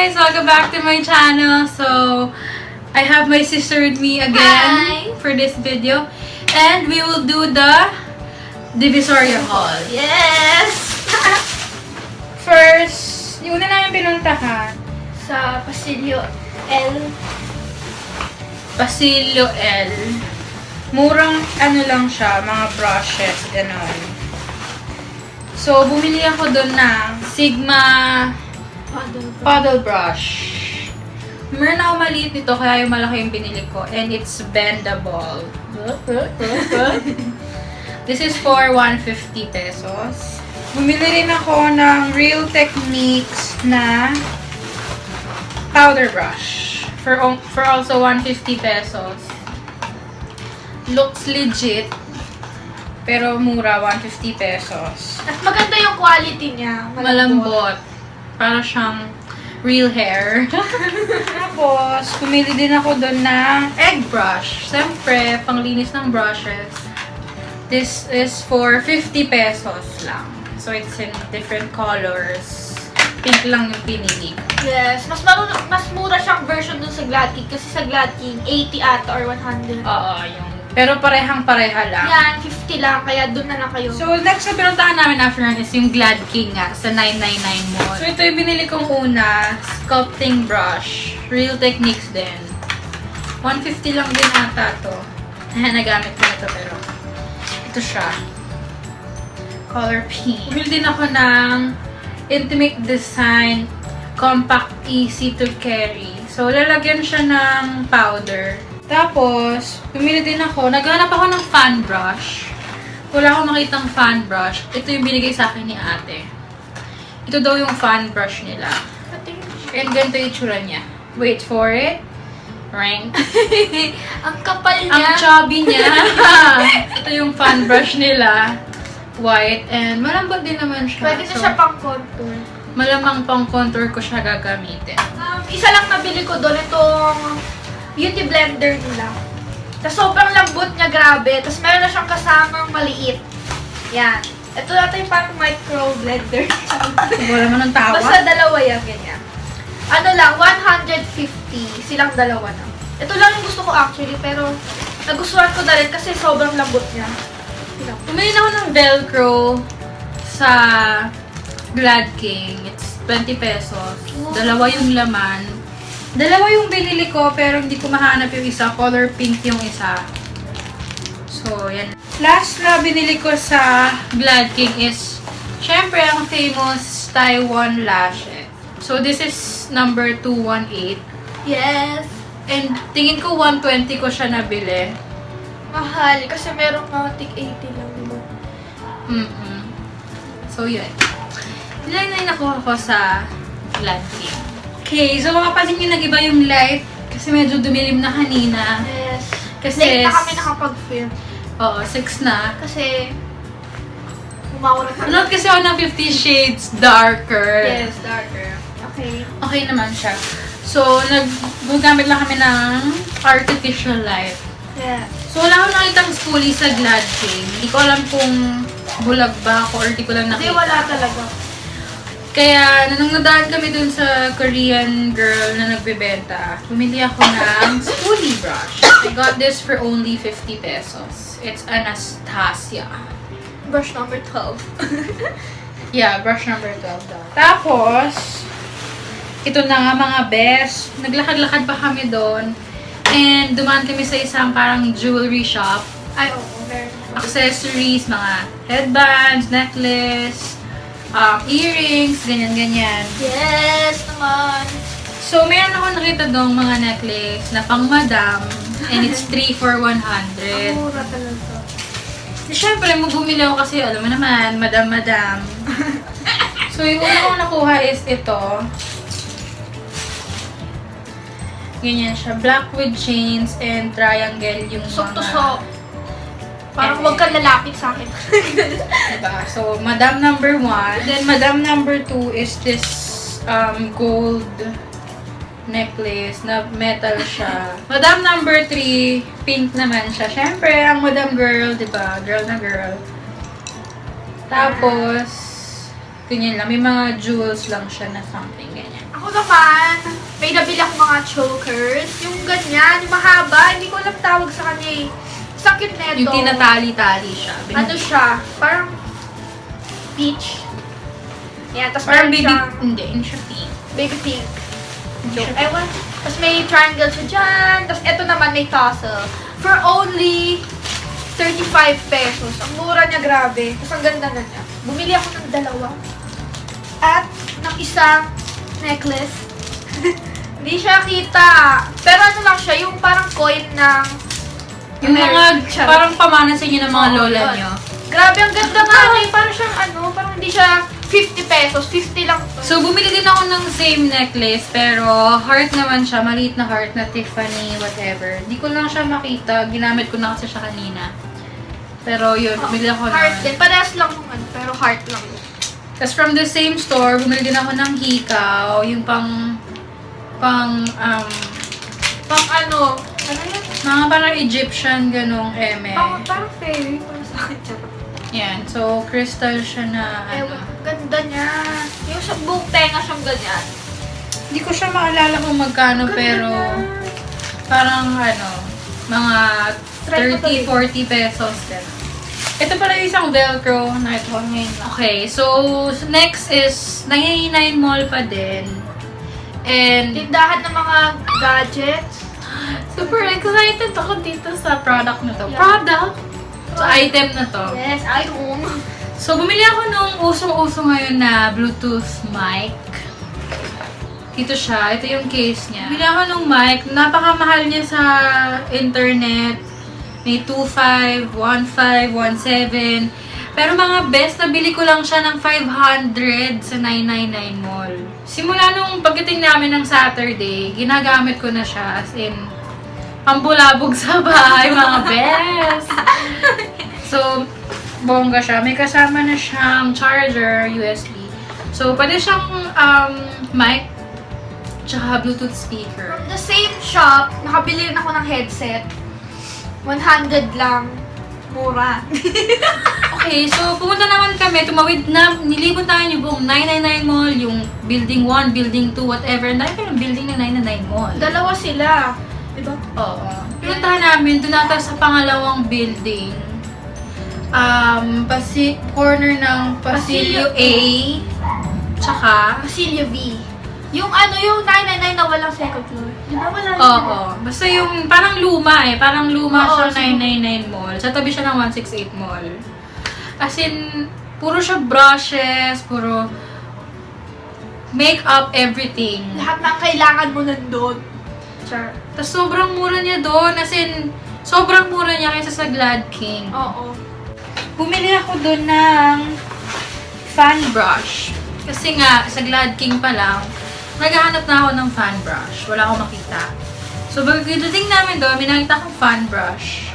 guys! Welcome back to my channel. So, I have my sister with me again for this video. And we will do the Divisoria haul. Yes! First, yung una namin pinuntahan, Sa Pasilio L. Pasilio L. Murang ano lang siya, mga brushes, gano'n. So, bumili ako doon ng Sigma paddle brush. Meron ako maliit nito, kaya yung malaki yung binili ko. And it's bendable. This is for 150 pesos. Bumili rin ako ng Real Techniques na powder brush. For also 150 pesos. Looks legit. Pero mura, 150 pesos. At maganda yung quality niya. Malambot. Para siyang real hair. Tapos, pumili din ako doon ng egg brush. Siyempre, panglinis ng brushes. This is for 50 pesos lang. So, it's in different colors. Pink lang yung pinili. Yes. Mas mura siyang version dun sa Glad King. Kasi sa Glad King, 80 ata or 100. Oo, yung... Pero parehang-pareha lang. Yan, 50 lang. Kaya dun na lang kayo. So, next na pinuntahan namin after nun is yung Glad King nga sa 999 Mall. So, ito yung binili kong una, sculpting brush. Real Techniques din. 150 lang din ata to. Nagamit ko na to pero ito siya. Color pink. Bumili din ako ng Intimate Design Compact Easy to Carry. So, lalagyan siya ng powder. Tapos, pumili din ako. Naghanap ako ng fan brush. Wala akong makitang fan brush. Ito yung binigay sa akin ni ate. Ito daw yung fan brush nila. And ganito yung itsura niya. Wait for it. Right? Ang kapal niya. Ang chubby niya. Ito yung fan brush nila. White. And malambot din naman siya. Pwede na siya pang contour. Malamang pang contour ko siya gagamitin. Isa lang nabili ko doon itong beauty blender nila. Tapos sobrang lambot niya, grabe. Tapos meron na siyang kasamang maliit. Yan. Ito natin yung parang micro blender. Wala mo ng tawa. Basta dalawa yan, ganyan. Ano lang, 150. Silang dalawa na. Ito lang yung gusto ko actually, pero nagustuhan ko na rin kasi sobrang lambot niya. Pumili na ako ng Velcro sa Glad King. It's 20 pesos. Dalawa yung laman. Dalawa yung binili ko, pero hindi ko mahanap yung isa. Color pink yung isa. So, yan. Last na binili ko sa Glad King is, syempre, ang famous Taiwan Lashes. So, this is number 218. Yes. And tingin ko 120 ko siya nabili. Mahal. Kasi merong mga tig 80 lang. Diba? So, yun. Nilay nakuha ko sa Glad King. Okay, so makapansin nyo nag-iba yung light kasi medyo dumilim na kanina. Yes. Kasi late na kami nakapag-film. Oo, 6 na. Kasi umawala na. Nanood kasi ako ng 50 Shades Darker. Yes, darker. Okay. Okay naman siya. So, gumagamit lang kami ng artificial light. Yeah. So, wala akong nakitang spoolie sa Glad King. Hindi ko alam kung bulag ba ako or di ko lang Hindi, nakita. wala talaga. Kaya, nung nadaan kami dun sa Korean girl na nagbebenta, bumili ako ng spoolie brush. I got this for only 50 pesos. It's Anastasia. Brush number 12. Yeah, brush number 12 daw. Tapos, ito na nga mga best. Naglakad-lakad pa kami doon. And dumaan kami sa isang parang jewelry shop. Ay, oo. Meron. Accessories, mga headbands, necklace, earrings, ganyan-ganyan. Yes, naman. So, meron ako nakita doong mga necklace na pang madam. And it's 3 for 100. Ang mura talaga. Siyempre, bumili ako kasi, alam mo naman, madam-madam. So, yung una kong nakuha is ito. Ganyan siya. Black with chains and triangle yung Sok to mga... sok. Parang huwag kang lalapit sa akin. Diba? So, Madam number 1. Then, Madam number 2 is this gold necklace na metal siya. Madam number 3, pink naman siya. Siyempre, ang Madam girl, diba? Girl na girl. Tapos, Ganyan lang. May mga jewels lang siya na something ganyan. Ako naman, may nabili ako mga chokers. Yung ganyan, yung mahaba. Hindi ko alam tawag sa kanya eh. Sakit neto. Yung tinatali-tali siya. Ano siya? Parang peach. Yan, tapos Parang meron baby, siyang hindi siya pink. baby pink. Joke. Ewan. Tapos may triangle siya dyan. Tapos ito naman may tassel. For only 35 pesos. Ang mura niya, grabe. Tapos ang ganda na niya. Bumili ako ng dalawa. At ng isang necklace. Hindi siya kita. Pero ano lang siya, yung parang coin ng Yung mga, Charot. parang pamana sa inyo ng mga Oo, lola yun. nyo. Grabe, ang ganda nga. Parang siyang parang hindi siya 50 pesos. 50 lang to. So, bumili din ako ng same necklace, pero heart naman siya. Maliit na heart na Tiffany, whatever. Di ko lang siya makita. Ginamit ko na kasi siya kanina. Pero yun, bumili ako Heart nun. din. Parehas lang naman, pero heart lang. Tapos from the same store, bumili din ako ng hikaw. Yung pang Ano yun? mga parang Egyptian ganong eme. Parang fairy. Parang sa akin. Charot. Yan. So, crystal siya na Ewan, ano. ang ganda niya. Yung sa buong tenga siyang ganyan. Hindi ko siya maalala kung magkano, Ganda pero niya. parang mga Try ko 30, 40 pesos din. Ito pala yung isang Velcro na ito ngayon. Okay, so next is 99 Mall pa din. And Tindahan ng mga gadgets. super excited ako dito sa product na to. Yeah. Product? So, item na to. Yes, I own. So, bumili ako nung usong-uso ngayon na Bluetooth mic. Ito siya. Ito yung case niya. Bumili ako nung mic. Napakamahal niya sa internet. May 2.5, 1.5, 1.7. Pero mga best, nabili ko lang siya ng 500 sa 999 Mall. Simula nung pagdating namin ng Saturday, ginagamit ko na siya as in pambulabog sa bahay, mga best. So, bongga siya. May kasama na siyang charger, USB. So, pwede siyang mic, tsaka Bluetooth speaker. From the same shop, nakabili rin ako ng headset. 100 lang. Mura. Okay, so pumunta naman kami, tumawid na, nilibot namin yung buong 999 Mall, yung Building 1, Building 2, whatever. Ang dami pa ng building ng 999 Mall. Dalawa sila. Diba? Oo. Pinuntahan namin, doon nata sa pangalawang building. Corner ng Pasilio A, tsaka, Pasilio V. Yung yung 999 na walang second floor. Diba wala yun? oo. Basta yung parang luma parang luma Oo, siya 999 Mall. Sa tabi siya ng 168 Mall. As in, puro siya brushes, puro makeup, everything. Lahat ng kailangan mo nandun. Char. Tapos sobrang mura niya doon. As in, sobrang mura niya kaysa sa Glad King. Oo. Bumili ako doon ng fan brush. Kasi nga, sa Glad King pa lang, naghahanap na ako ng fan brush. Wala akong makita. So, pagdating namin doon, may nakita akong fan brush.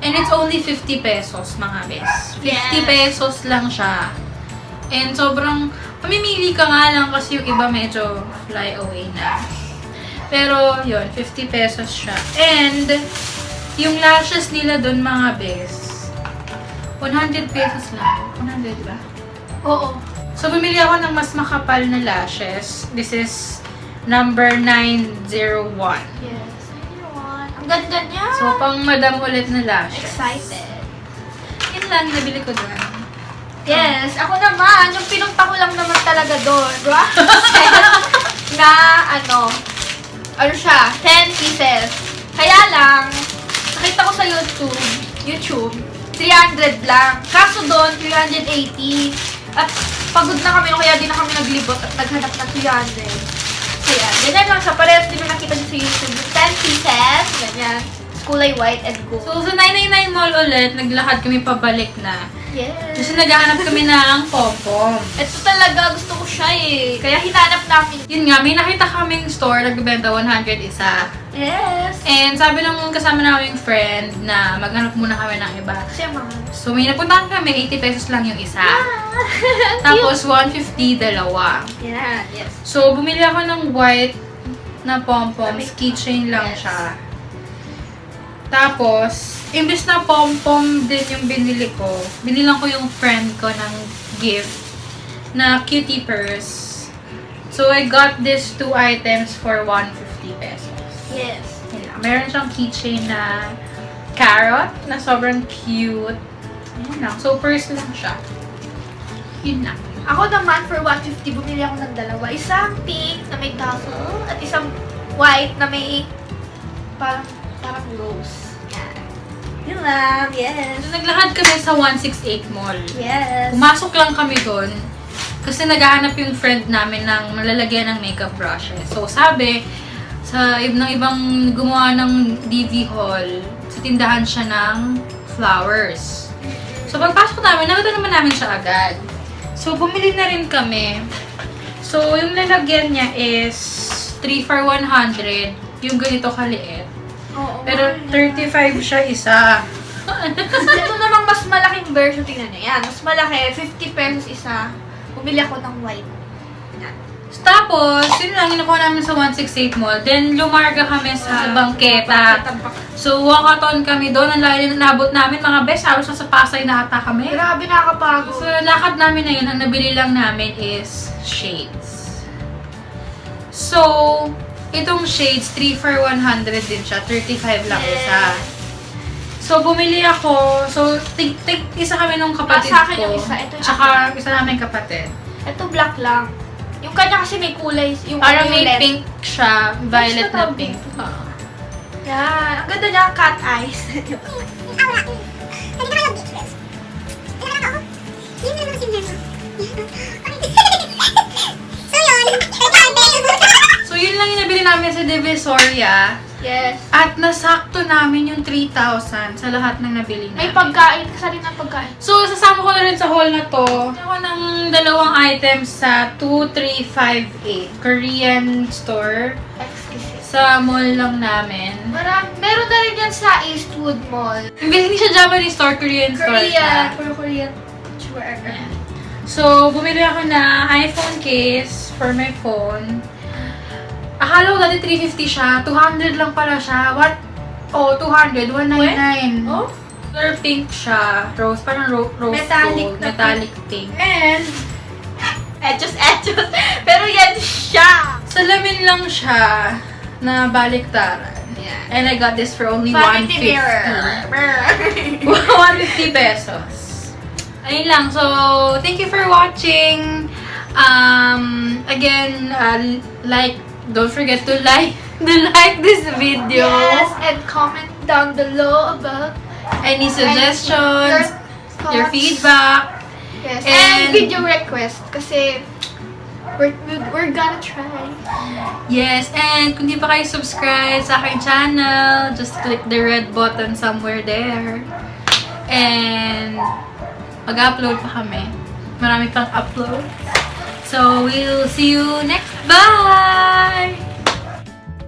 And it's only 50 pesos, mga bes. 50 Yeah. pesos lang siya. And sobrang, pamimili ka nga lang kasi yung iba medyo fly away na. Pero, yun, 50 pesos siya. And, yung lashes nila doon, mga bes, 100 pesos lang. 100, diba? Oo. So, bumili ako ng mas makapal na lashes. This is number 901. Yes. Ayun. Ang ganda niya. So, pang madam ulit na lashes. Excited. Yun lang, nabili ko doon. Yes. Ako naman, yung pinunta ko lang naman talaga doon. na ano siya, 10 pieces. Kaya lang, nakita ko sa YouTube, 300 lang. Kaso doon, 380. At pagod na kami, kaya di na kami naglibot at naghanap ng 300. Kaya, ganyan lang siya. Parehas din na nakita niyo sa YouTube. 10 pieces, ganyan. Kulay white and gold. So, sa 999 Mall ulit, naglakad kami pabalik na. Yes. Kasi naghahanap kami ng pom-pom. Ito talaga, gusto ko siya eh. Kaya hinanap namin. Yun nga, may nakita kaming store, nagbebenta 100 isa. Yes. And sabi ng kasama naming friend na maghanap muna kami ng iba. Kasi mahal. So, may napuntahan kami, 80 pesos lang yung isa. Cute. Tapos, 150 dalawa. Yan, yes. So, bumili ako ng white na pom-poms. Keychain lang Yes. siya. Tapos, imbes na pom-pom din yung binili ko, binilang ko yung friend ko ng gift. na cutie purse. So, I got these 2 items for 150 pesos. Yes. Yun lang. Meron siyang keychain na carrot na sobrang cute. Yun lang. So, purse lang siya. Yun lang. Ako naman, for 150, bumili ako ng dalawa. Isang pink na may tassel at isang white na may parang rose. Yan. Yun lang. Yes. So, naglakad kami sa 168 Mall. Yes. Pumasok lang kami doon kasi naghahanap yung friend namin ng malalagyan ng makeup brushes. So, sabi, sa ibang gumawa ng DV haul, sa tindahan siya ng flowers. So, pagpasok namin, nakita naman namin siya agad. So, bumili na rin kami. So, yung lalagyan niya is 3 for 100. Yung ganito kaliit. Oo. Pero 35 siya isa. Ito namang mas malaking version. Tingnan nyo. Yan. Mas malaki. 50 pesos isa. Bumili ako ng white. Yan. Tapos, yun lang, kinukuha namin sa 168 Mall. Then, lumarga kami sa bangketa. So, walkathon kami doon. Ang layo na nabot namin. Mga best, halos sa Pasay na ata kami. Grabe, nakakapagod. So, lakad namin na yun, ang nabili lang namin is shades. So, itong shades, 3 for 100 din siya. 35 lang isa. So, bumili ako. So, isa kami nung kapatid Sa akin ko. yung isa. Ito yung Tsaka, isa namin kapatid. Ito black lang. Yung kanya kasi may kulay. Yung Parang may violet. pink siya. Violet na tawag pink. dito? Yan. Ang ganda niya, cat eyes. So, yun lang yung nabili namin sa Divisoria. Yes. At nasakto namin yung 3,000 sa lahat ng nabili namin. May pagkain. Kasali ng pagkain. So, sasama ko na rin sa haul na to. Ako ng dalawang items sa 2358 Korean store. Exquisite. Sa mall lang namin. Meron na rin yan sa Eastwood Mall. Hindi siya Japanese store, Korean store siya. Korean. Korean. Sure. So, bumili ako na iPhone case for my phone. Akala ko dati 350 siya. 200 lang pala siya. What? Oh, 200. 199. Oh? Color pink siya. Rose. Parang rose Metallic gold. na Metallic pink. And, etchos. Pero yan siya. Salamin lang siya na baliktaran. Yeah. And I got this for only Vanity 150. mirror. 150 pesos. Ayun lang. So, thank you for watching. Again, don't forget to like this video. Yes, and comment down below about Any suggestions, your thoughts. feedback. Yes, and and video request kasi we're gonna try. Yes, and kung di pa kayo subscribe sa aking channel, just click the red button somewhere there. And mag-upload pa kami. Marami pang upload. So, we'll see you next. Bye!